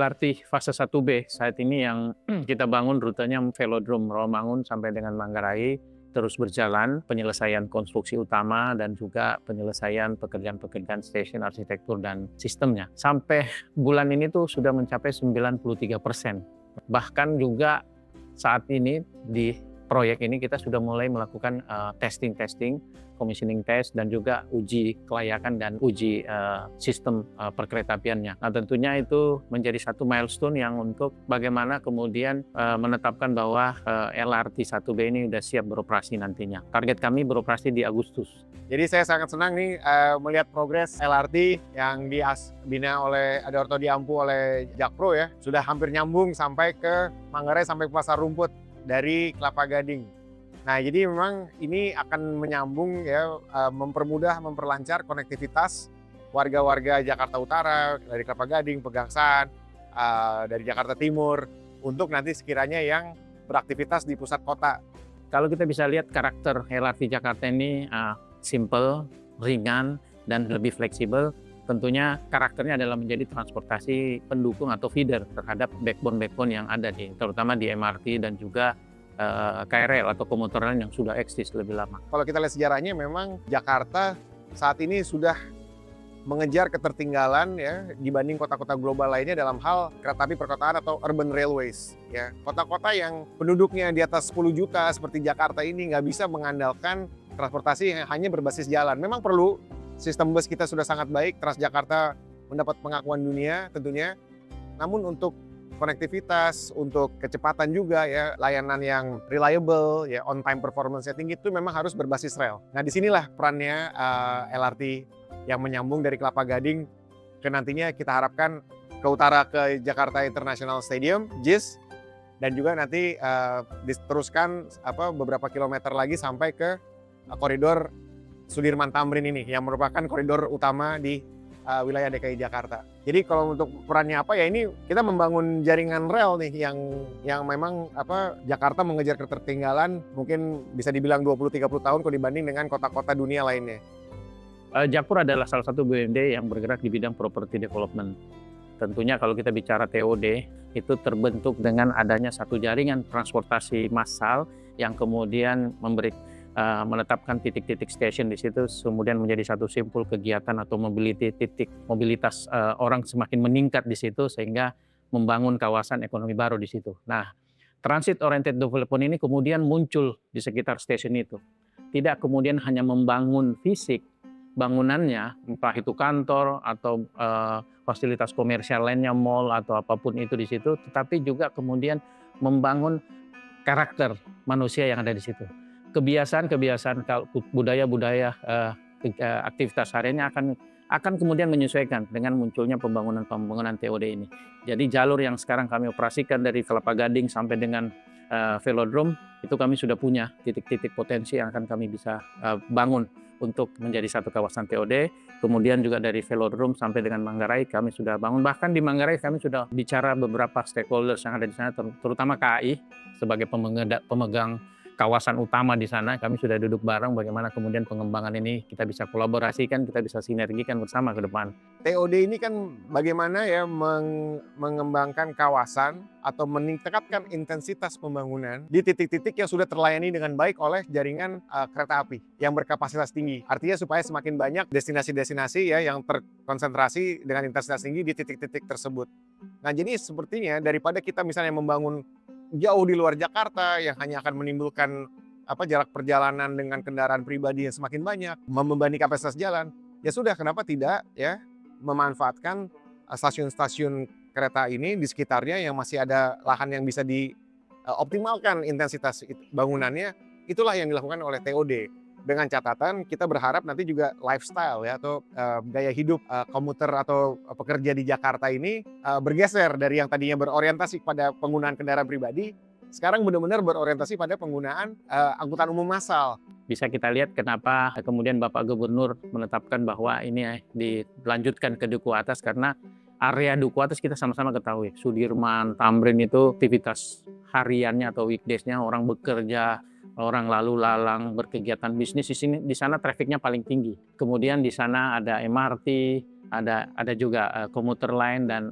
LRT fase 1B saat ini yang kita bangun rutenya Velodrome Rawamangun sampai dengan Manggarai, terus berjalan penyelesaian konstruksi utama dan juga penyelesaian pekerjaan-pekerjaan stasiun arsitektur dan sistemnya. Sampai bulan ini tuh sudah mencapai 93%. Bahkan juga saat ini di proyek ini kita sudah mulai melakukan testing, commissioning test, dan juga uji kelayakan dan uji sistem perkeretaapiannya. Nah, tentunya itu menjadi satu milestone yang untuk bagaimana kemudian menetapkan bahwa LRT 1B ini sudah siap beroperasi nantinya. Target kami beroperasi di Agustus. Jadi saya sangat senang nih melihat progres LRT yang dibina oleh atau diampu oleh Jakpro ya. Sudah hampir nyambung sampai ke Manggarai sampai ke Pasar Rumput dari Kelapa Gading. Nah, jadi memang ini akan menyambung ya, mempermudah, memperlancar konektivitas warga-warga Jakarta Utara dari Kelapa Gading, Pegangsaan, dari Jakarta Timur untuk nanti sekiranya yang beraktivitas di pusat kota. Kalau kita bisa lihat karakter LRT Jakarta ini simple, ringan, dan lebih fleksibel. Tentunya karakternya adalah menjadi transportasi pendukung atau feeder terhadap backbone yang ada terutama di MRT dan juga KRL atau komuter lain yang sudah eksis lebih lama. Kalau kita lihat sejarahnya, memang Jakarta saat ini sudah mengejar ketertinggalan ya dibanding kota-kota global lainnya dalam hal kereta api perkotaan atau urban railways. Ya, kota-kota yang penduduknya di atas 10 juta seperti Jakarta ini nggak bisa mengandalkan transportasi yang hanya berbasis jalan. Memang perlu. Sistem bus kita sudah sangat baik, Transjakarta mendapat pengakuan dunia tentunya. Namun untuk konektivitas, untuk kecepatan juga ya, layanan yang reliable, ya on time performance-nya tinggi itu memang harus berbasis rel. Nah, disinilah perannya LRT yang menyambung dari Kelapa Gading ke nantinya kita harapkan ke utara ke Jakarta International Stadium, JIS, dan juga nanti diteruskan beberapa kilometer lagi sampai ke koridor Sudirman Tamrin ini yang merupakan koridor utama di wilayah DKI Jakarta. Jadi kalau untuk perannya apa ya, ini kita membangun jaringan rel nih yang memang Jakarta mengejar ketertinggalan mungkin bisa dibilang 20-30 tahun kalau dibanding dengan kota-kota dunia lainnya. Jakpro adalah salah satu BUMD yang bergerak di bidang property development. Tentunya kalau kita bicara TOD itu terbentuk dengan adanya satu jaringan transportasi massal yang kemudian menetapkan titik-titik stasiun di situ, kemudian menjadi satu simpul kegiatan atau mobilitas orang semakin meningkat di situ sehingga membangun kawasan ekonomi baru di situ. Nah, transit oriented development ini kemudian muncul di sekitar stasiun itu. Tidak kemudian hanya membangun fisik bangunannya, entah itu kantor atau fasilitas komersial lainnya, mall atau apapun itu di situ, tetapi juga kemudian membangun karakter manusia yang ada di situ. Kebiasaan-kebiasaan, budaya-budaya, aktivitas hariannya akan kemudian menyesuaikan dengan munculnya pembangunan TOD ini. Jadi jalur yang sekarang kami operasikan dari Kelapa Gading sampai dengan Velodrome itu kami sudah punya titik-titik potensi yang akan kami bisa bangun untuk menjadi satu kawasan TOD. Kemudian juga dari Velodrome sampai dengan Manggarai kami sudah bangun. Bahkan di Manggarai kami sudah bicara beberapa stakeholders yang ada di sana, terutama KAI sebagai pemegang kawasan utama di sana. Kami sudah duduk bareng bagaimana kemudian pengembangan ini kita bisa kolaborasikan, kita bisa sinergikan bersama ke depan. TOD ini kan bagaimana ya mengembangkan kawasan atau meningkatkan intensitas pembangunan di titik-titik yang sudah terlayani dengan baik oleh jaringan kereta api yang berkapasitas tinggi. Artinya supaya semakin banyak destinasi-destinasi ya yang terkonsentrasi dengan intensitas tinggi di titik-titik tersebut. Nah, jadi sepertinya daripada kita misalnya membangun jauh di luar Jakarta yang hanya akan menimbulkan jarak perjalanan dengan kendaraan pribadi yang semakin banyak, membebani kapasitas jalan, ya sudah, kenapa tidak ya memanfaatkan stasiun-stasiun kereta ini di sekitarnya yang masih ada lahan yang bisa dioptimalkan intensitas bangunannya. Itulah yang dilakukan oleh TOD. Dengan catatan kita berharap nanti juga lifestyle ya atau gaya hidup komuter atau pekerja di Jakarta ini bergeser dari yang tadinya berorientasi pada penggunaan kendaraan pribadi, sekarang benar-benar berorientasi pada penggunaan angkutan umum massal. Bisa kita lihat kenapa kemudian Bapak Gubernur menetapkan bahwa ini dilanjutkan ke Duku Atas, karena area Duku Atas kita sama-sama ketahui, Sudirman, Tamrin itu aktivitas hariannya atau weekdays-nya orang bekerja, orang lalu lalang berkegiatan bisnis di sana trafficnya paling tinggi. Kemudian di sana ada MRT, ada juga komuter lain dan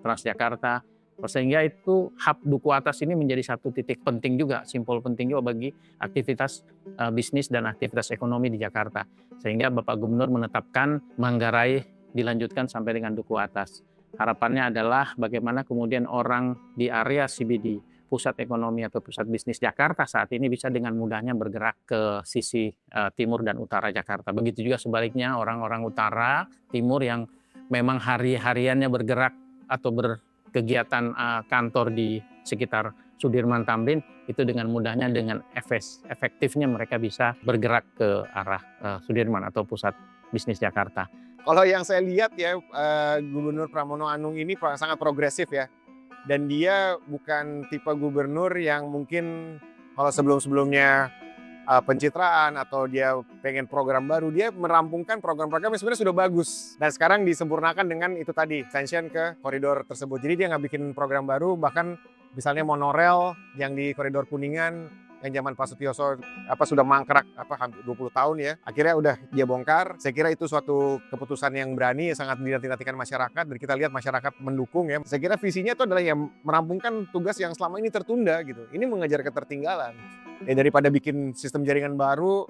Transjakarta. Sehingga itu hub Duku Atas ini menjadi satu titik penting juga, simpul penting juga bagi aktivitas bisnis dan aktivitas ekonomi di Jakarta. Sehingga Bapak Gubernur menetapkan Manggarai dilanjutkan sampai dengan Duku Atas. Harapannya adalah bagaimana kemudian orang di area CBD, pusat ekonomi atau pusat bisnis Jakarta saat ini bisa dengan mudahnya bergerak ke sisi timur dan utara Jakarta. Begitu juga sebaliknya orang-orang utara, timur yang memang hari-hariannya bergerak atau berkegiatan kantor di sekitar Sudirman Tamrin, itu dengan mudahnya, dengan efektifnya mereka bisa bergerak ke arah Sudirman atau pusat bisnis Jakarta. Kalau yang saya lihat ya, Gubernur Pramono Anung ini sangat progresif ya. Dan dia bukan tipe gubernur yang mungkin kalau sebelum-sebelumnya pencitraan atau dia pengen program baru, dia merampungkan program-program yang sebenarnya sudah bagus. Dan sekarang disempurnakan dengan itu tadi, extension ke koridor tersebut. Jadi dia nggak bikin program baru, bahkan misalnya monorel yang di koridor Kuningan, yang zaman Pak Sutioso sudah mangkrak hampir 20 tahun ya. Akhirnya udah dia bongkar. Saya kira itu suatu keputusan yang berani, sangat dinanti-nantikan masyarakat, dan kita lihat masyarakat mendukung ya. Saya kira visinya itu adalah yang merampungkan tugas yang selama ini tertunda gitu. Ini mengejar ketertinggalan. Daripada bikin sistem jaringan baru,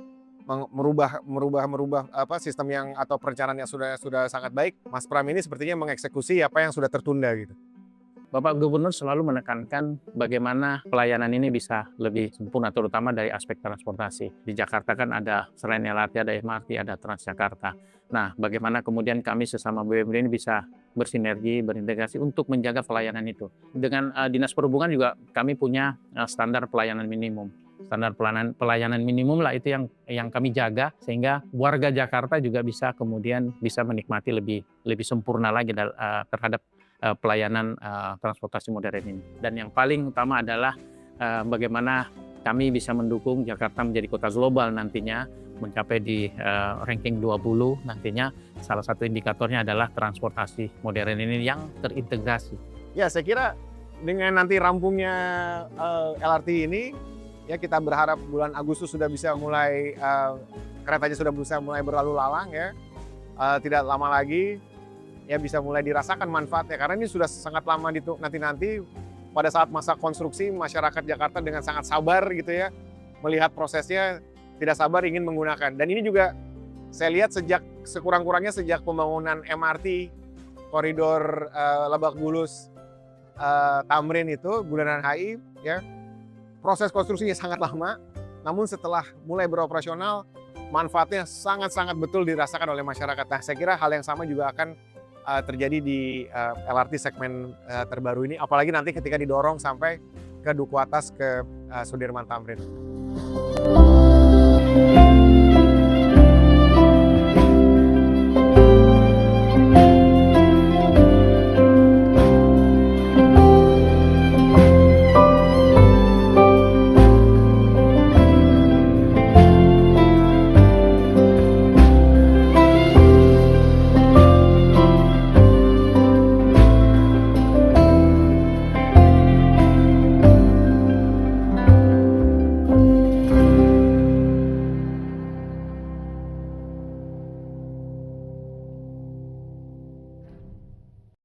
merubah sistem yang atau perencanaan yang sudah sangat baik, Mas Pram ini sepertinya mengeksekusi apa yang sudah tertunda gitu. Bapak Gubernur selalu menekankan bagaimana pelayanan ini bisa lebih sempurna, terutama dari aspek transportasi. Di Jakarta kan ada selain LRT, ada MRT, ada Transjakarta. Nah, bagaimana kemudian kami sesama BUMD ini bisa bersinergi, berintegrasi untuk menjaga pelayanan itu. Dengan Dinas Perhubungan juga kami punya standar pelayanan minimum. Standar pelayanan minimum lah itu yang kami jaga, sehingga warga Jakarta juga bisa kemudian bisa menikmati lebih sempurna lagi terhadap pelayanan transportasi modern ini. Dan yang paling utama adalah bagaimana kami bisa mendukung Jakarta menjadi kota global nantinya, mencapai di ranking 20 nantinya. Salah satu indikatornya adalah transportasi modern ini yang terintegrasi. Ya, saya kira dengan nanti rampungnya LRT ini, ya kita berharap bulan Agustus sudah bisa mulai, keretanya sudah bisa mulai berlalu lalang ya. Tidak lama lagi ya bisa mulai dirasakan manfaatnya, karena ini sudah sangat lama nanti pada saat masa konstruksi masyarakat Jakarta dengan sangat sabar gitu ya melihat prosesnya, tidak sabar ingin menggunakan. Dan ini juga saya lihat sekurang-kurangnya sejak pembangunan MRT koridor Lebak Bulus Tamrin itu Bundaran HI ya, proses konstruksinya sangat lama, namun setelah mulai beroperasional manfaatnya sangat-sangat betul dirasakan oleh masyarakat. Nah, saya kira hal yang sama juga akan terjadi di LRT segmen terbaru ini, apalagi nanti ketika didorong sampai ke Duku Atas ke Sudirman Tamrin.